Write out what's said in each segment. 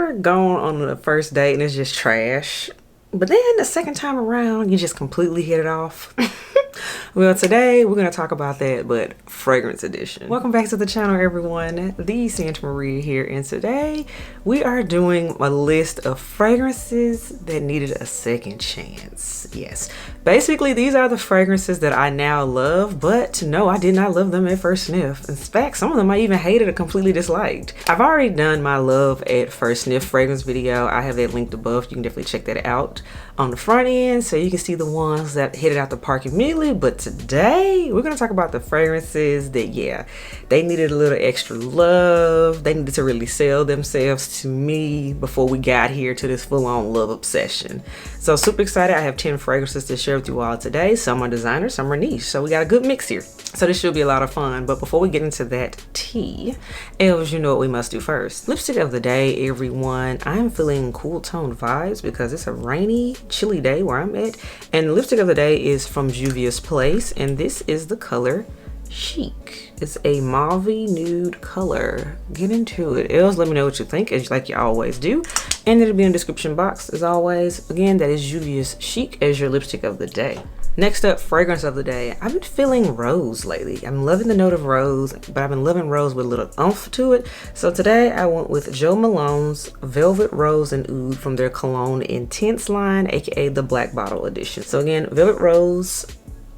ever gone on the first date and it's just trash, but then the second time around you just completely hit it off? Well, today we're going to talk about that, but fragrance edition. Welcome back to the channel, everyone. The Santa Maria here, and today we are doing a list of fragrances that needed a second chance. Yes, basically these are the fragrances that I now love, but no, I did not love them at first sniff. In fact, some of them I even hated or completely disliked. I've already done my love at first sniff fragrance video. I have that linked above. You can definitely check that out on the front end so you can see the ones that hit it out the park immediately. But today we're going to talk about the fragrances that, yeah, they needed a little extra love. They needed to really sell themselves to me before we got here to this full-on love obsession. So super excited. I have 10 fragrances to share with you all today. Some are designer, some are niche, so we got a good mix here. So this should be a lot of fun. But before we get into that tea, elves, you know what we must do first. Lipstick of the day, everyone. I'm feeling cool tone vibes because it's a rainy, chilly day where I'm at, and the lipstick of the day is from Juvia's Place, and this is the color Chic. It's a mauve nude color. Get into it. Elves, let me know what you think, as like you always do, and it'll be in the description box as always. Again, that is Juvia's Chic as your lipstick of the day. Next up, fragrance of the day. I've been feeling rose lately. I'm loving the note of rose, but I've been loving rose with a little oomph to it. So today I went with Jo Malone's Velvet Rose and Oud from their Cologne Intense line, aka the Black Bottle edition. So again, Velvet Rose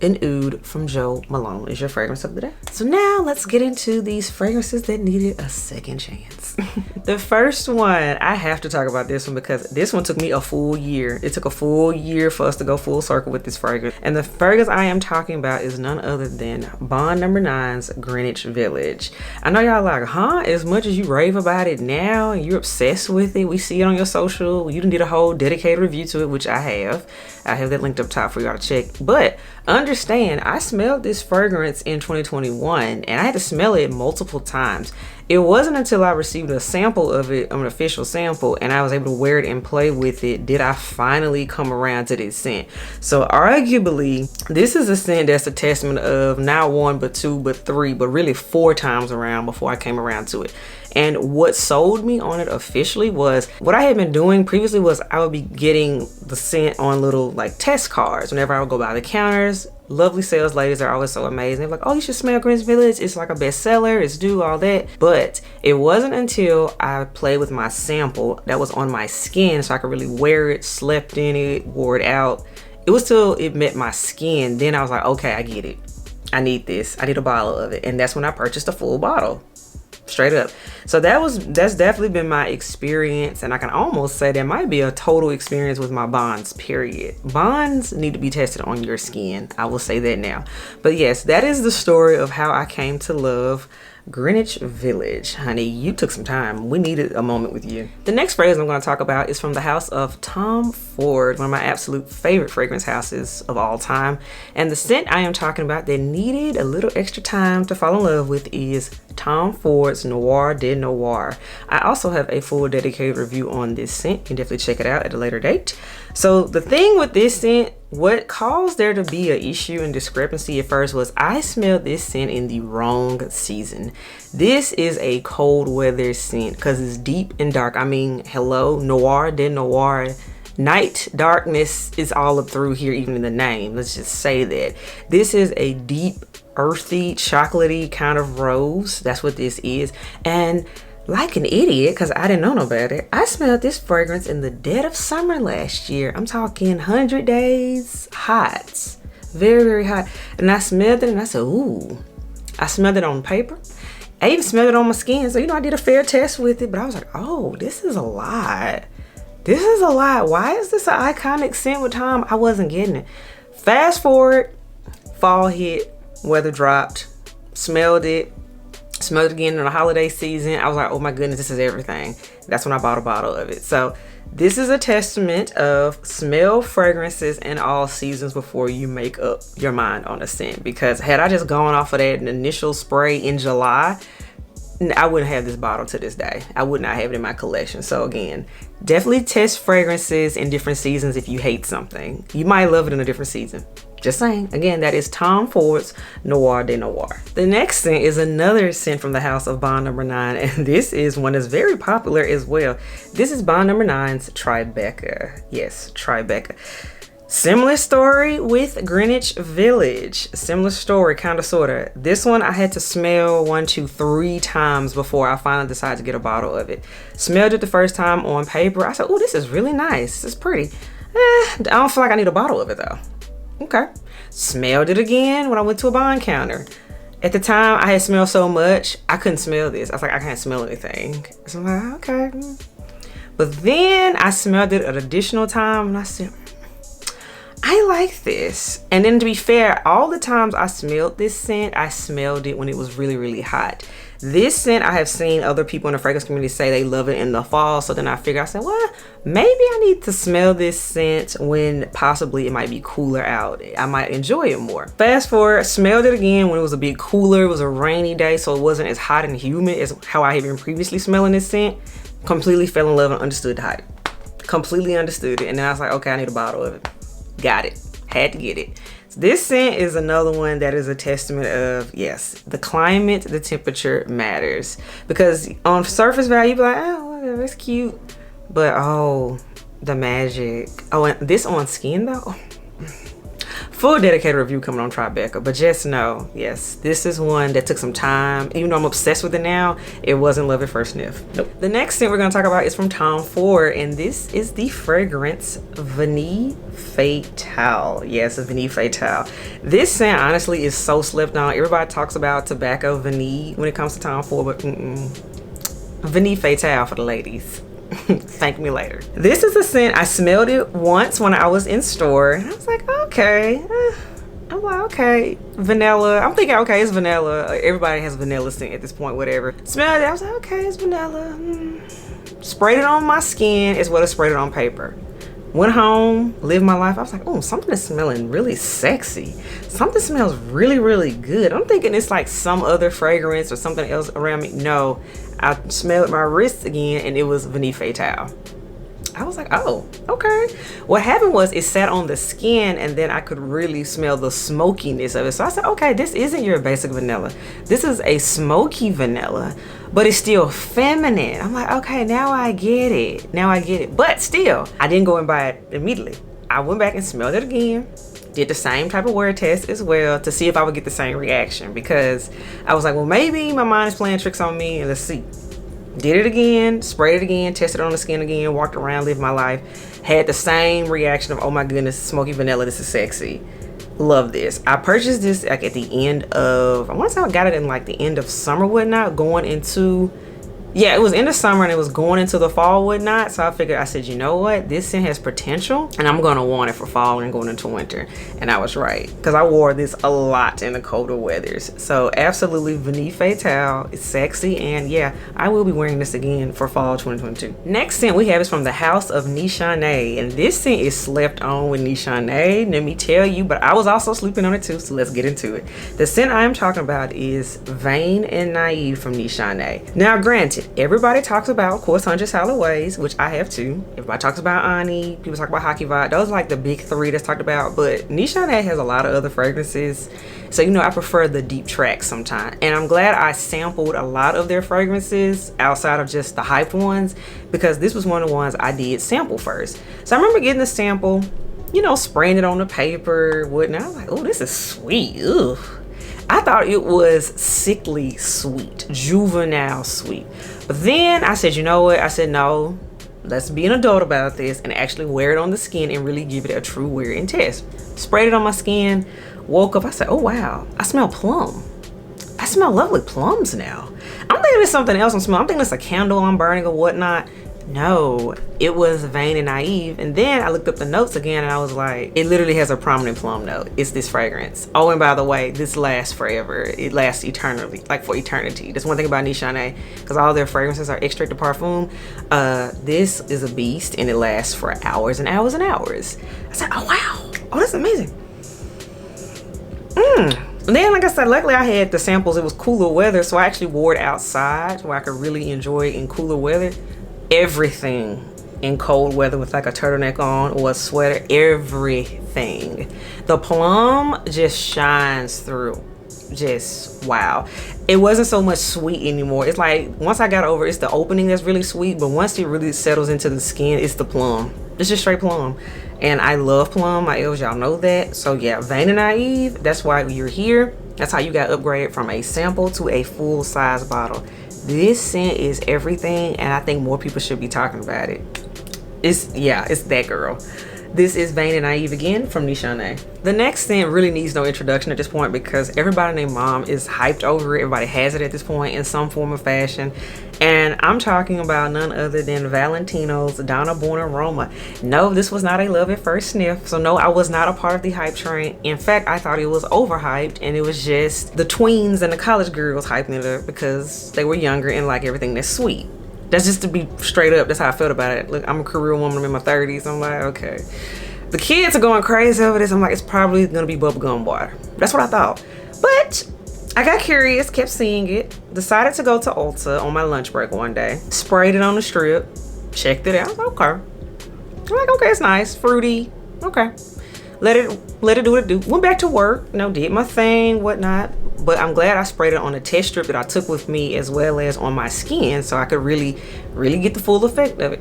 and Oud from Jo Malone is your fragrance of the day. So now let's get into these fragrances that needed a second chance. The first one, I have to talk about this one because this one took me a full year. It took a full year for us to go full circle with this fragrance. And the fragrance I am talking about is none other than Bond No. 9's Greenwich Village. I know y'all like, huh? As much as you rave about it now and you're obsessed with it, we see it on your social. You done did a whole dedicated review to it, which I have. I have that linked up top for y'all to check. But understand, I smelled this fragrance in 2021 and I had to smell it multiple times. It wasn't until I received a sample of it, an official sample, and I was able to wear it and play with it, did I finally come around to this scent. So arguably, this is a scent that's a testament of not one, but two, but three, but really 4 times around before I came around to it. And what sold me on it officially was, what I had been doing previously was I would be getting the scent on little like test cards whenever I would go by the counters. Lovely sales ladies are always so amazing. They're like, oh, you should smell Greenwich Village. It's like a bestseller. It's due, all that. But it wasn't until I played with my sample that was on my skin so I could really wear it, slept in it, wore it out. It was till it met my skin. Then I was like, okay, I get it. I need this. I need a bottle of it. And that's when I purchased a full bottle. Straight up. So that's definitely been my experience, and I can almost say that might be a total experience with my bonds, period. Bonds need to be tested on your skin. I will say that now. But yes, that is the story of how I came to love Greenwich Village. Honey, you took some time. We needed a moment with you. The next fragrance I'm going to talk about is from the house of Tom Ford, one of my absolute favorite fragrance houses of all time. And the scent I am talking about that needed a little extra time to fall in love with is Tom Ford's Noir de Noir. I also have a full dedicated review on this scent. You can definitely check it out at a later date. So the thing with this scent, what caused there to be an issue and discrepancy at first was I smelled this scent in the wrong season. This is a cold weather scent because it's deep and dark. I mean, hello, Noir de Noir. Night darkness is all up through here, even in the name. Let's just say that. This is a deep, earthy, chocolatey kind of rose. That's what this is. And like an idiot, because I didn't know no better, I smelled this fragrance in the dead of summer last year. I'm talking 100 days hot. Very, very hot. And I smelled it and I said, ooh. I smelled it on paper. I even smelled it on my skin. So, you know, I did a fair test with it, but I was like, oh, this is a lot. This is a lot. Why is this an iconic scent with Tom? I wasn't getting it. Fast forward, fall hit, weather dropped, smelled it again in the holiday season. I was like, oh my goodness, this is everything. That's when I bought a bottle of it. So this is a testament of smell fragrances in all seasons before you make up your mind on a scent. Because had I just gone off of that initial spray in July, I wouldn't have this bottle to this day. I would not have it in my collection. So again, definitely test fragrances in different seasons if you hate something. You might love it in a different season. Just saying. Again, that is Tom Ford's Noir de Noir. The next scent is another scent from the house of Bond Number 9, and this is one that's very popular as well. This is Bond Number 9's Tribeca. Yes, Tribeca. Similar story with Greenwich Village. Similar story, kind of, sort of. This one I had to smell 1, 2, 3 times before I finally decided to get a bottle of it. Smelled it the first time on paper. I said, oh, this is really nice. This is pretty. I don't feel like I need a bottle of it though. Okay. Smelled it again when I went to a Bond counter. At the time, I had smelled so much, I couldn't smell this. I was like, I can't smell anything. So I'm like, okay. But then I smelled it an additional time and I said, I like this. And then to be fair, all the times I smelled this scent, I smelled it when it was really, really hot. This scent, I have seen other people in the fragrance community say they love it in the fall. So then I figured, I said, well, maybe I need to smell this scent when possibly it might be cooler out. I might enjoy it more. Fast forward, smelled it again when it was a bit cooler. It was a rainy day, so it wasn't as hot and humid as how I had been previously smelling this scent. Completely fell in love and understood the hype. Completely understood it. And then I was like, okay, I need a bottle of it. Got it. Had to get it. So this scent is another one that is a testament of, yes, the climate, the temperature matters. Because on surface value, you'd be like, oh, whatever, it's cute. But, oh, the magic. Oh, and this on skin, though. Full dedicated review coming on Tribeca, but just know, yes, this is one that took some time. Even though I'm obsessed with it now, it wasn't love at first sniff. Nope. The next scent we're gonna talk about is from Tom Ford, and this is the fragrance Vanille Fatale. Yes, a Vanille Fatale. This scent honestly is so slept on. Everybody talks about tobacco vanille when it comes to Tom Ford, but Vanille Fatale for the ladies. Thank me later. This is a scent, I smelled it once when I was in store and I was like, okay. I'm like, okay, vanilla. I'm thinking, okay, it's vanilla. Everybody has vanilla scent at this point, whatever. Smelled it, I was like, okay, it's vanilla. Sprayed it on my skin as well as sprayed it on paper. Went home, lived my life. I was like, oh, something is smelling really sexy. Something smells really, really good. I'm thinking it's like some other fragrance or something else around me. No, I smelled my wrist again and it was Vanille Fatale. I was like, oh, okay. What happened was it sat on the skin and then I could really smell the smokiness of it. So I said, okay, this isn't your basic vanilla. This is a smoky vanilla, but it's still feminine. I'm like, okay, now I get it. Now I get it. But still, I didn't go and buy it immediately. I went back and smelled it again. Did the same type of wear test as well to see if I would get the same reaction, because I was like, well, maybe my mind is playing tricks on me and let's see. Did it again, sprayed it again, tested it on the skin again, walked around, lived my life. Had the same reaction of, oh my goodness, smoky vanilla, this is sexy. Love this. I purchased this like at the end of, I want to say I got it in like the end of summer, whatnot, going into, yeah, it was in the summer and it was going into the fall, whatnot. So I figured, I said, you know what? This scent has potential and I'm going to want it for fall and going into winter. And I was right, because I wore this a lot in the colder weathers. So absolutely Vanille Fatale. It's sexy. And yeah, I will be wearing this again for fall 2022. Next scent we have is from the house of Nishane. And this scent is slept on with Nishane. Let me tell you, but I was also sleeping on it too. So let's get into it. The scent I'm talking about is Vain and Naive from Nishane. Now granted, everybody talks about, of course, 100 Solid Ways, which I have too. Everybody talks about Ani. People talk about Hockey Vibe. Those are like the big three that's talked about. But Nishane has a lot of other fragrances. So, you know, I prefer the deep tracks sometimes. And I'm glad I sampled a lot of their fragrances outside of just the hyped ones, because this was one of the ones I did sample first. So I remember getting the sample, you know, spraying it on the paper, whatnot. I was like, oh, this is sweet. Ugh. I thought it was sickly sweet, juvenile sweet. But then I said, you know what? I said, no, let's be an adult about this and actually wear it on the skin and really give it a true wear and test. Sprayed it on my skin, woke up, I said, oh wow, I smell plum. I smell lovely plums now. I'm thinking it's something else I'm smelling. I'm thinking it's a candle I'm burning or whatnot. No, it was Vain and Naive. And then I looked up the notes again and I was like, it literally has a prominent plum note. It's this fragrance. Oh, and by the way, this lasts forever. It lasts eternally, like for eternity. That's one thing about Nishane, because all their fragrances are extrait de parfum. This is a beast and it lasts for hours and hours and hours. I said, oh wow, oh that's amazing. And then, like I said, luckily I had the samples. It was cooler weather, so I actually wore it outside where I could really enjoy it in cooler weather. Everything in cold weather with like a turtleneck on or a sweater, everything everything. The plum just shines through. Just wow. It wasn't so much sweet anymore. It's like once I got over, it's the opening that's really sweet, but once it really settles into the skin, it's the plum. It's just straight plum. And I love plum. My L's, y'all know that. So yeah, Vain and Naive, that's why you're here. That's how you got upgraded from a sample to a full size bottle. This scent is everything, and I think more people should be talking about it. It's that girl. This is Vain and Naive again from Nishane. The next scent really needs no introduction at this point because everybody named Mom is hyped over it. Everybody has it at this point in some form of fashion. And I'm talking about none other than Valentino's Donna Born Aroma. No, this was not a love at first sniff. So no, I was not a part of the hype train. In fact, I thought it was overhyped, and it was just the tweens and the college girls hyping it up because they were younger and like everything that's sweet. That's just to be straight up. That's how I felt about it. Look, I'm a career woman. I'm in my 30s. I'm like, okay. The kids are going crazy over this. I'm like, it's probably going to be bubblegum water. That's what I thought. But I got curious, kept seeing it. Decided to go to Ulta on my lunch break one day. Sprayed it on the strip. Checked it out. I was like, okay. I'm like, okay, it's nice. Fruity. Okay. Let it do what it do. Went back to work. Did my thing, whatnot. But I'm glad I sprayed it on a test strip that I took with me as well as on my skin so I could really get the full effect of it.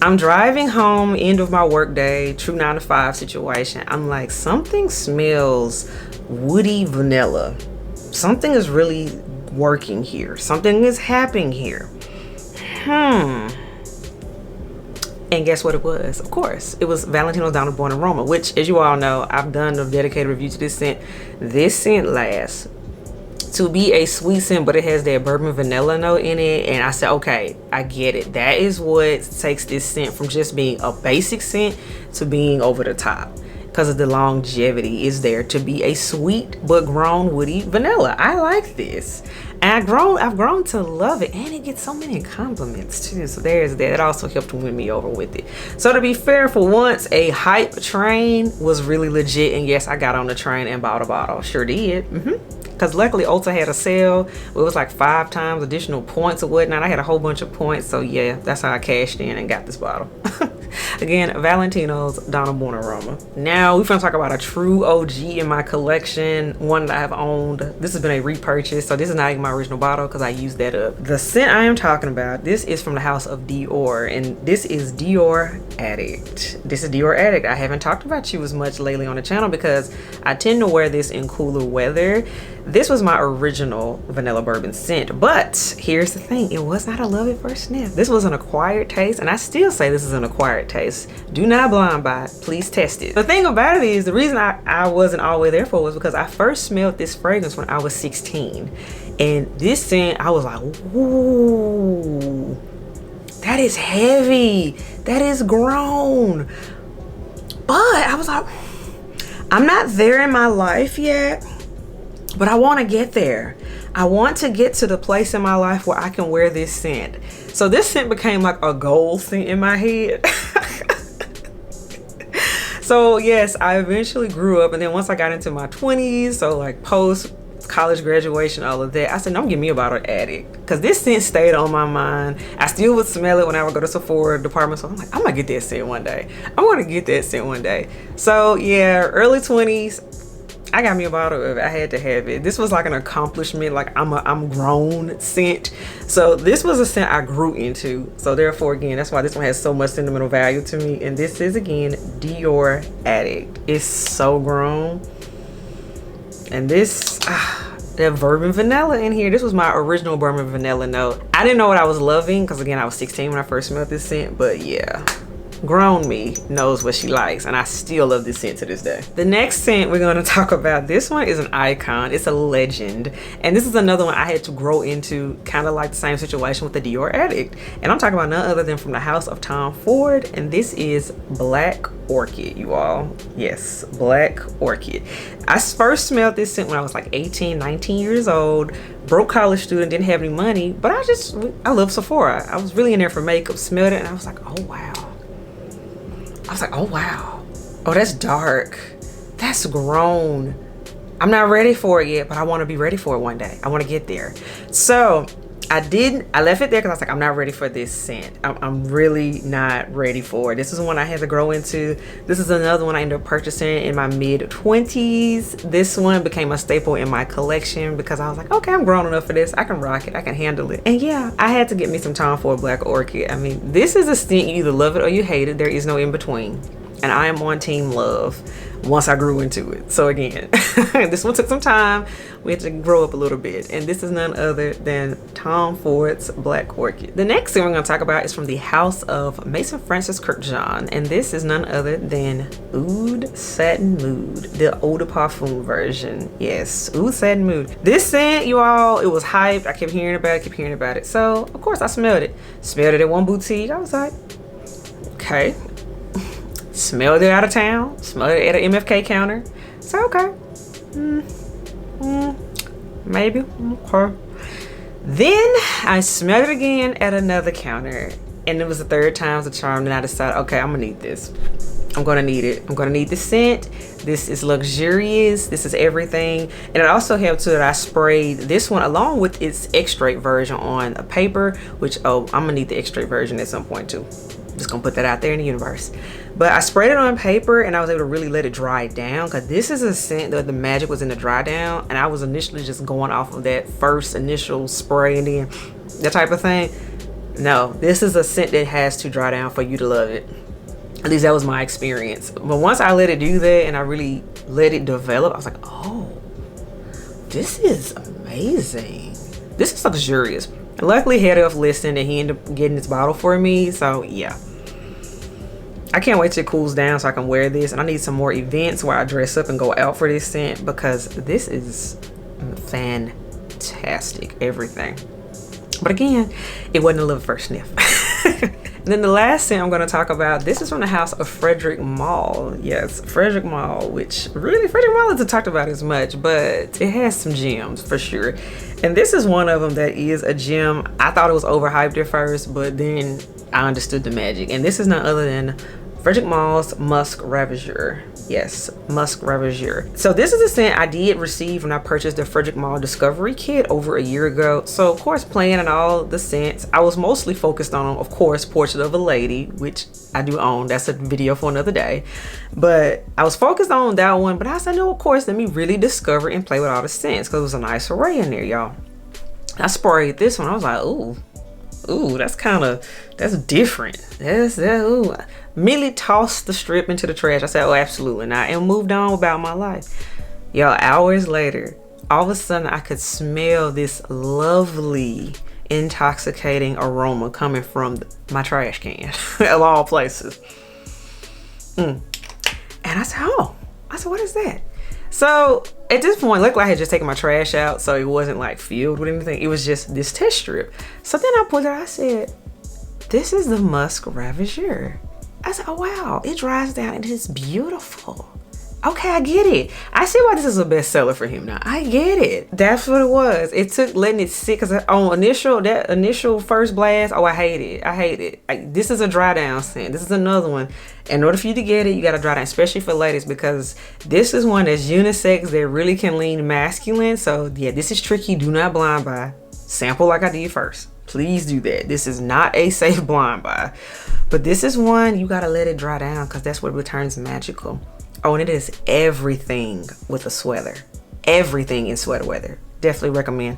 I'm driving home, end of my work day, true 9 to 5 situation. I'm like, something smells woody vanilla. Something is really working here. Something is happening here. And guess what it was? Of course, it was Valentino's Donna Born Aroma, which, as you all know, I've done a dedicated review to this scent. This scent lasts to be a sweet scent, but it has that bourbon vanilla note in it. And I said, okay, I get it. That is what takes this scent from just being a basic scent to being over the top. Because of the longevity is there to be a sweet but grown woody vanilla. I like this. And I've grown to love it, and it gets so many compliments too. So there's that. It also helped win me over with it. So to be fair, for once, a hype train was really legit, and yes, I got on the train and bought a bottle. Sure did. Because luckily Ulta had a sale. It was like 5 times additional points or whatnot. I had a whole bunch of points, so yeah, that's how I cashed in and got this bottle. Again, Valentino's Donna Born Aroma. Now we're gonna talk about a true OG in my collection, one that I've owned. This has been a repurchase, so this is not even my original bottle because I used that up. The scent I am talking about, this is from the house of Dior, and this is Dior Addict. This is Dior Addict. I haven't talked about you as much lately on the channel because I tend to wear this in cooler weather. This was my original vanilla bourbon scent, but here's the thing, it was not a love at first sniff. This was an acquired taste, and I still say this is an acquired taste. Do not blind buy it, please test it. The thing about it is, the reason I wasn't all the way there for was because I first smelled this fragrance when I was 16, and this scent, I was like, ooh, that is heavy, that is grown. But I was like, I'm not there in my life yet, but I want to get there. I want to get to the place in my life where I can wear this scent. So this scent became like a goal scent in my head. So yes, I eventually grew up, and then once I got into my 20s, so like post college graduation, all of that, I said, no, I'm getting me a bottle of Addict, because this scent stayed on my mind. I still would smell it when I would go to Sephora department store. I'm like, I'm gonna get that scent one day. I'm gonna get that scent one day. So yeah, early 20s, I got me a bottle of it. I had to have it. This was like an accomplishment, like I'm grown scent. So this was a scent I grew into. So therefore, again, that's why this one has so much sentimental value to me. And this is, again, Dior Addict. It's so grown. And this, that bourbon vanilla in here, this was my original bourbon vanilla note. I didn't know what I was loving because, again, I was 16 when I first smelled this scent, but yeah. Grown me knows what she likes, and I still love this scent to this day. The next scent we're going to talk about, this one is an icon. It's a legend, and this is another one I had to grow into, kind of like the same situation with the Dior Addict. And I'm talking about none other than from the house of Tom Ford, and this is Black Orchid, you all. Yes, Black Orchid. I first smelled this scent when I was like 18, 19 years old. Broke college student, didn't have any money, but I love Sephora. I was really in there for makeup, smelled it, and I was like, oh wow. I was like, oh wow, oh that's dark, that's grown. I'm not ready for it yet, but I want to be ready for it one day. I want to get there. So I left it there because I was like, I'm not ready for this scent. I'm really not ready for it. This is one I had to grow into. This is another one I ended up purchasing in my mid-20s. This one became a staple in my collection because I was like, okay, I'm grown enough for this. I can rock it. I can handle it. And yeah, I had to get me some Tom Ford Black Orchid. I mean, this is a scent you either love it or you hate it. There is no in between. And I am on team love once I grew into it. So again, this one took some time. We had to grow up a little bit. And this is none other than Tom Ford's Black Orchid. The next thing we're gonna talk about is from the house of Mason Francis Kurkdjian. And this is none other than Oud Satin Mood, the Eau de Parfum version. Yes, Oud Satin Mood. This scent, you all, it was hyped. I kept hearing about it, So of course I smelled it. Smelled it at one boutique. I was like, okay. Smelled it out of town, smelled it at an MFK counter. So okay, maybe, okay. Then I smelled it again at another counter, and it was the third time's the charm. And I decided, okay, I'm gonna need this. I'm gonna need it. I'm gonna need the scent. This is luxurious. This is everything. And it also helped too that I sprayed this one along with its extrait version on a paper, which, oh, I'm gonna need the extrait version at some point too. Just gonna put that out there in the universe. But I sprayed it on paper and I was able to really let it dry down, because this is a scent that the magic was in the dry down, and I was initially just going off of that first initial spray and then that type of thing. No, this is a scent that has to dry down for you to love it. At least that was my experience. But once I let it do that and I really let it develop, I was like, oh, this is amazing. This is luxurious. Luckily, Head Elf listened and he ended up getting this bottle for me. So yeah, I can't wait till it cools down so I can wear this. And I need some more events where I dress up and go out for this scent, because this is fantastic, everything. But again, it wasn't a little first sniff. And then the last scent I'm going to talk about, this is from the house of Frederick Mall. Yes, Frederick Mall, which really Frederick Mall isn't talked about as much, but it has some gems for sure. And this is one of them that is a gem. I thought it was overhyped at first, but then I understood the magic. And this is none other than Frederick Mall's Musk Ravager. Yes, Musk Ravager. So this is a scent I did receive when I purchased the Frederick Mall Discovery Kit over a year ago. So of course, playing in all the scents, I was mostly focused on, of course, Portrait of a Lady, which I do own. That's a video for another day. But I was focused on that one. But I said, no, of course, let me really discover and play with all the scents, because it was a nice array in there, y'all. I sprayed this one. I was like, ooh, that's different. Ooh. Immediately tossed the strip into the trash. I said, oh, absolutely not, and moved on about my life. Y'all, hours later, all of a sudden I could smell this lovely, intoxicating aroma coming from my trash can of all places. And I said, what is that? So at this point, luckily I had just taken my trash out, so it wasn't like filled with anything. It was just this test strip. So then I pulled it out. I said, this is the Musk Ravager. I said, oh wow, it dries down and it's beautiful. Okay, I get it. I see why this is a bestseller for him now. I get it. That's what it was. It took letting it sit, because on that initial first blast, oh, I hate it. This is a dry down scent. This is another one. In order for you to get it, you got to dry down, especially for ladies, because this is one that's unisex that really can lean masculine. So yeah, this is tricky. Do not blind buy. Sample like I did first. Please do that. This is not a safe blind buy. But this is one you got to let it dry down, because that's what returns magical. Oh, and it is everything with a sweater. Everything in sweater weather. Definitely recommend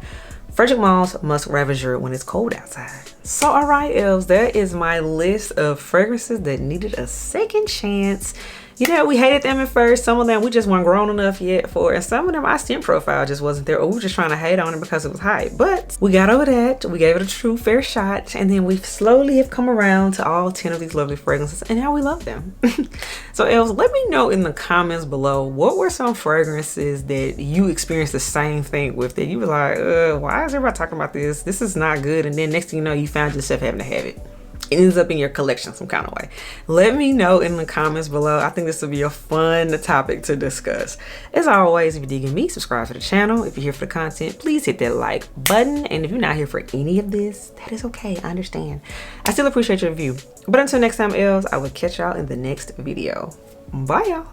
Frederick Mall's Musk Ravager when it's cold outside. So, all right, elves, that is my list of fragrances that needed a second chance. You know, we hated them at first. Some of them we just weren't grown enough yet for. And some of them our scent profile just wasn't there. Or we were just trying to hate on it because it was hype. But we got over that. We gave it a true fair shot. And then we slowly have come around to all 10 of these lovely fragrances. And now we love them. So elves, let me know in the comments below, what were some fragrances that you experienced the same thing with, that you were like, why is everybody talking about this? This is not good. And then next thing you know, you found yourself having to have it. It ends up in your collection some kind of way. Let me know in the comments below. I think this will be a fun topic to discuss. As always, if you're digging me, subscribe to the channel. If you're here for the content, please hit that like button. And if you're not here for any of this, that is okay. I understand. I still appreciate your review. But until next time, elves, I will catch y'all in the next video. Bye, y'all.